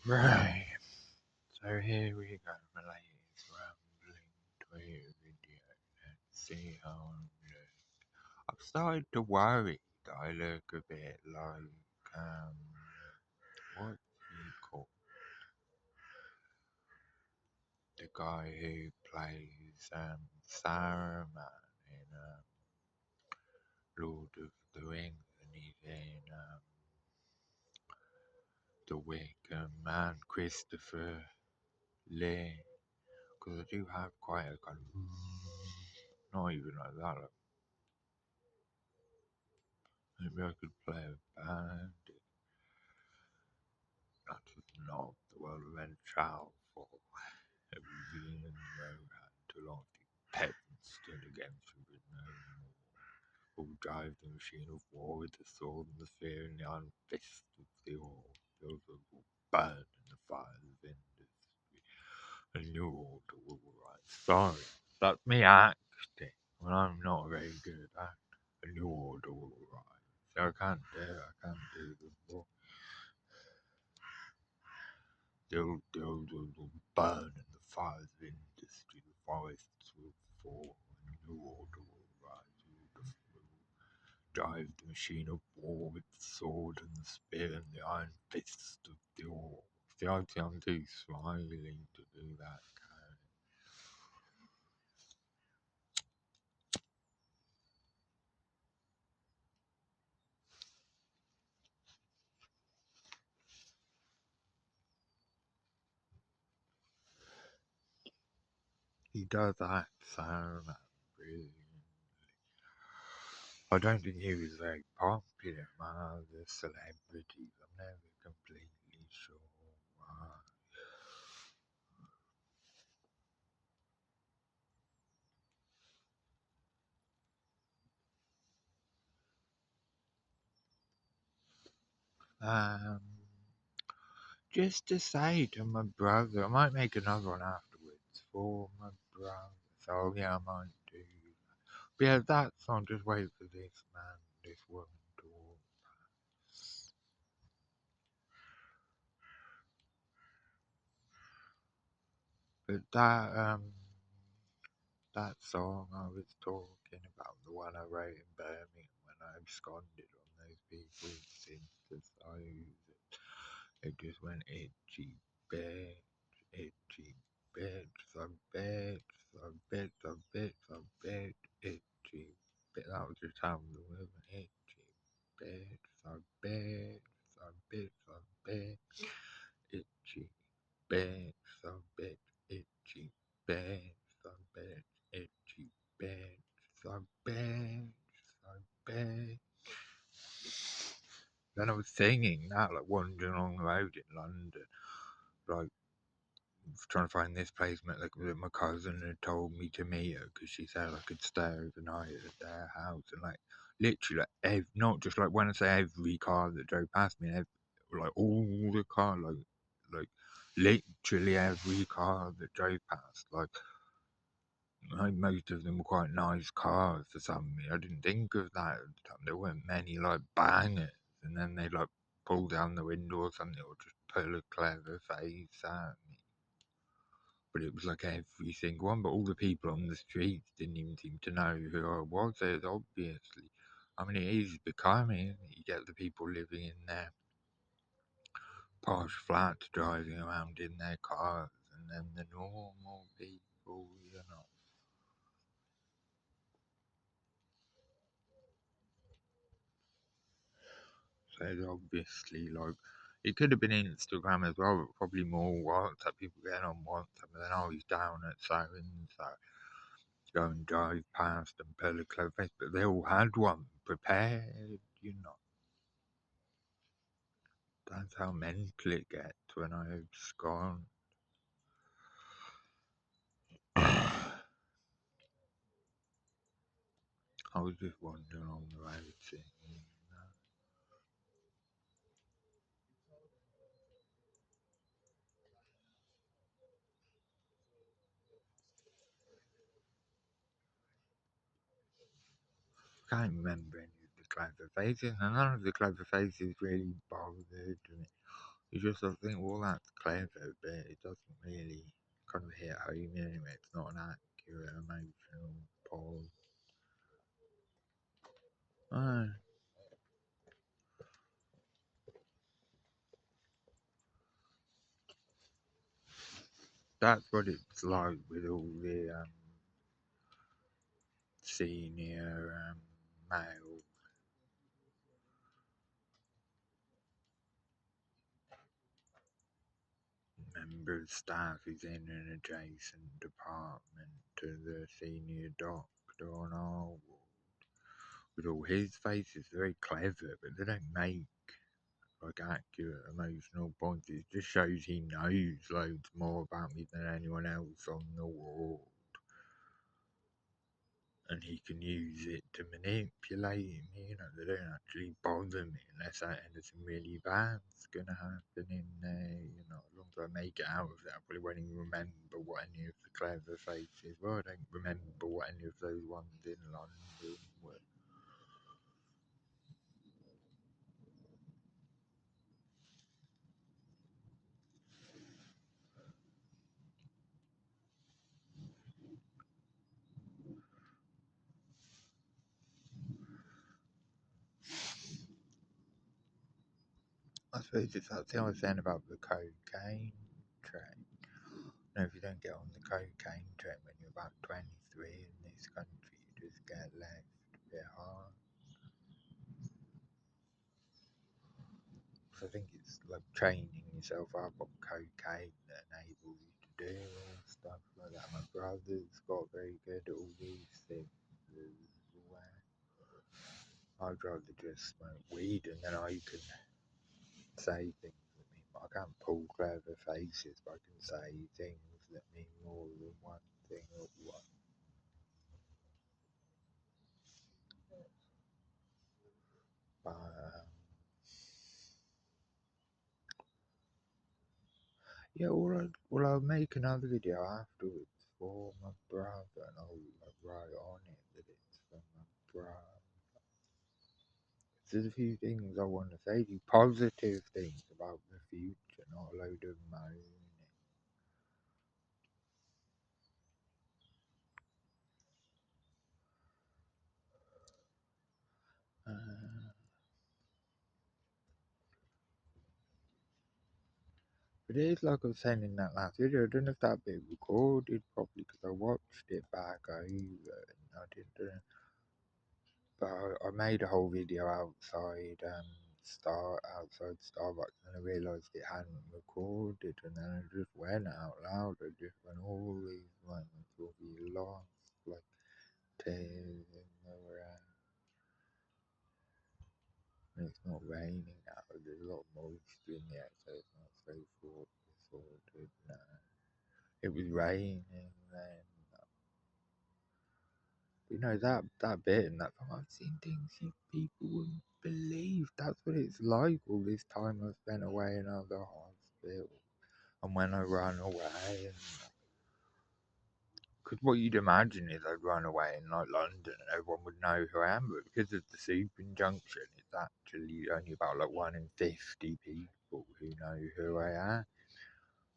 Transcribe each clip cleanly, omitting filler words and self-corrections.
Right. So here we go, my latest rambling Twitter video. Let's see how I'm look. I've started to worry that I look a bit like what's he called? The guy who plays Saruman in Lord of the Rings, and he's in The Wicker Man, Christopher Lee. Because I do have quite a kind of not even like that. Like, maybe I could play a band. That was not the world of any child for every villain row had too long to peasants stood against him with no more. Who drive the machine of war with the sword and the spear and the iron fist of the all. Those will burn in the fires of industry. A new order will rise. Sorry, that's me acting when I'm not very good at acting. A new order will rise. So I can't do the voice. They'll burn in the fires of industry, the forests will fall, and a new order will rise. Will drive the machine of war with the sword and the spear and the iron fist of the all. See, I think I'm too smiling to do that kind. He does act so brilliant. I don't think he was very popular among other celebrities. I'm never completely sure why. Um, just to say to my brother, I might make another one afterwards for my brother. So yeah, I might do. But yeah, that song. Just wait for this man, this woman to walk. But that song I was talking about, the one I wrote in Birmingham when I absconded on those people's synthesizers. It just went itchy bitch, itchy bitch, some bitch, some bitch, some bitch, some bitch, itchy bitch. That was just how the women itchy bitch, some bitch, some bitch, some bitch, itchy bitch, some bitch, itchy bitch, some bitch, itchy bitch, some bitch, some bitch. Then I was singing that, like wandering along the road in London, like trying to find this place that my cousin had told me to meet her because she said I could stay overnight at their house, and like literally, like not just like when I say every car that drove past me, like all the car, like literally every car that drove past, like most of them were quite nice cars for some. I didn't think of that at the time. There weren't many like bangers, and then they like pull down the window or something, or just pull a clever face at me. But it was like every single one. But all the people on the streets didn't even seem to know who I was. It obviously, I mean, it is becoming. You get the people living in their posh flats driving around in their cars, and then the normal people, you know. So it's obviously like it could have been Instagram as well, but probably more WhatsApp. People getting on WhatsApp, and then I was down at so and so, go and drive past and pull a clever face, but they all had one prepared, you know. That's how mental it gets when I abscond. I was just wandering on the road singing. I can't remember any of the clever faces, and none of the clever faces really bothered me. You just don't think, well, that's clever, but it doesn't really kind of hit home anyway. It's not an accurate emotional pause. Oh, that's what it's like with all the senior male member of staff who's in an adjacent department to the senior doctor on our ward. With all his faces, very clever, but they don't make like accurate emotional points. It just shows he knows loads more about me than anyone else on the ward. And he can use it to manipulate me. You know, they don't actually bother me unless anything really bad's gonna happen in there. You know, as long as I make it out of it, I probably won't even remember what any of the clever faces were. I don't remember what any of those ones in London were. I suppose it's that thing I was saying about the cocaine train. You know, if you don't get on the cocaine train when you're about 23 in this country, you just get left behind. So I think it's like training yourself up on cocaine that enables you to do stuff like that. My brother's got very good at all these things as well. I'd rather just smoke weed and then I can say things that mean I can't pull clever faces, but I can say things that mean more than one thing at once. But yeah, I'll make another video afterwards for my brother, and I'll like, write on it that it's for my brother. There's a few things I want to say to you, positive things about the future, not a load of moaning. Uh, but it is like I was saying in that last video, I don't know if that bit recorded properly because I watched it back over and I didn't. But I made a whole video outside Starbucks, and I realised it hadn't recorded, and then I just went out loud. I just went, all these moments will be lost, like tears in the rain. And it's not raining now. There's a lot of moisture in the air, so it's not so disordered now. It was raining then. You know that bit in that film, I've seen things you people wouldn't believe. That's what it's like all this time I spent away in other hospitals. And when I ran away, and because what you'd imagine is I'd run away in like London and everyone would know who I am, but because of the super injunction, it's actually only about like 1 in 50 people who know who I am.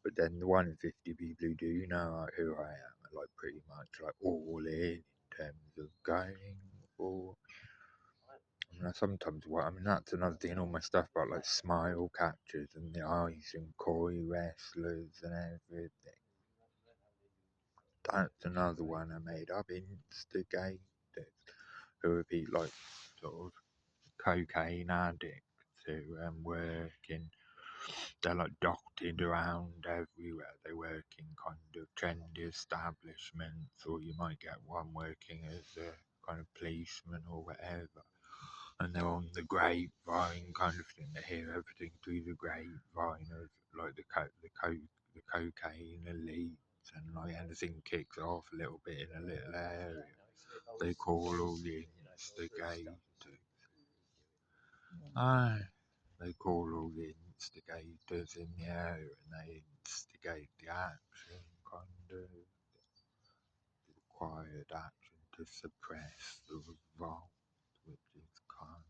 But then the 1 in 50 people who do know who I am are like pretty much like all in terms of going for. I mean, I sometimes, I mean, that's another thing. All my stuff about like smile catchers and the ice and koi wrestlers and everything. That's another one I made up. Instigators, who would be like sort of cocaine addicts who work in. They're like dotted around everywhere. They work in kind of trendy establishments, or you might get one working as a kind of policeman or whatever. And they're on the grapevine kind of thing. They hear everything through the grapevine of like the cocaine elites, and like anything kicks off a little bit in a little area. They call all the instigators. Aye, they call all the instigators in the area, and they instigate the action, kind of required action to suppress the revolt, which is kind.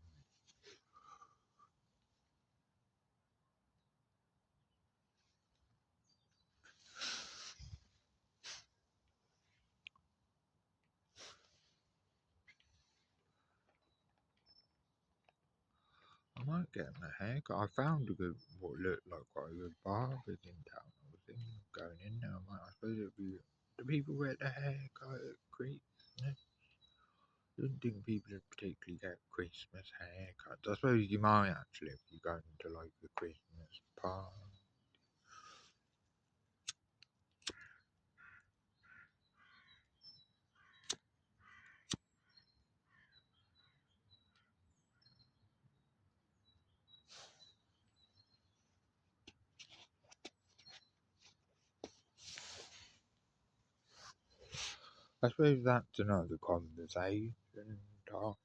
like getting a haircut. I found a good, what looked like quite a good barbers in town. I was thinking of going in there. I suppose it'd be. Do people get the haircut at Christmas? I don't think people particularly get Christmas haircuts. I suppose you might actually if you go into like the Christmas party. I suppose that's another conversation. Talk.